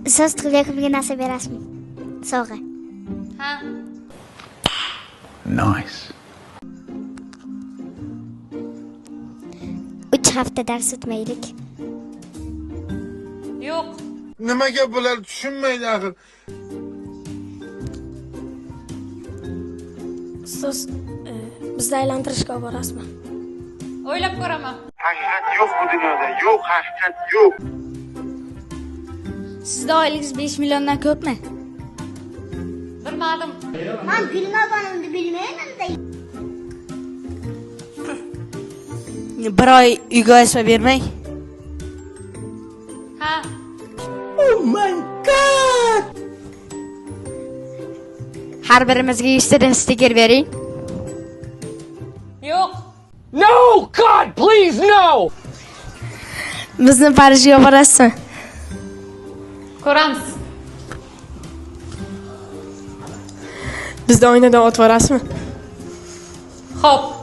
Siz Tilyakimga narsa berasizmi? Sovg'a. Ha. Nice. 3 hafta dars o'tmaylik. Yo'q. Nimaga bular tushunmaydi axir? Siz bizni aylantirishga olib borasizmi? O'ylab ko'raman. Haqiqat yo'q bu dunyoda, yo'q, haqiqat yo'q. Sizda oyligingiz 5 milliondan ko'pmi? Bilmadim. Men bilmaganimni bilmayman-da. Bir oy uyga aytma bermang. Ha. Har birimizga 100 ta stiker bering. Yo'q. No! God, please, no! Bizni Parijga olib borasizmi? Ko'ramiz. Bizni oynadan otib borasizmi? Xo'p.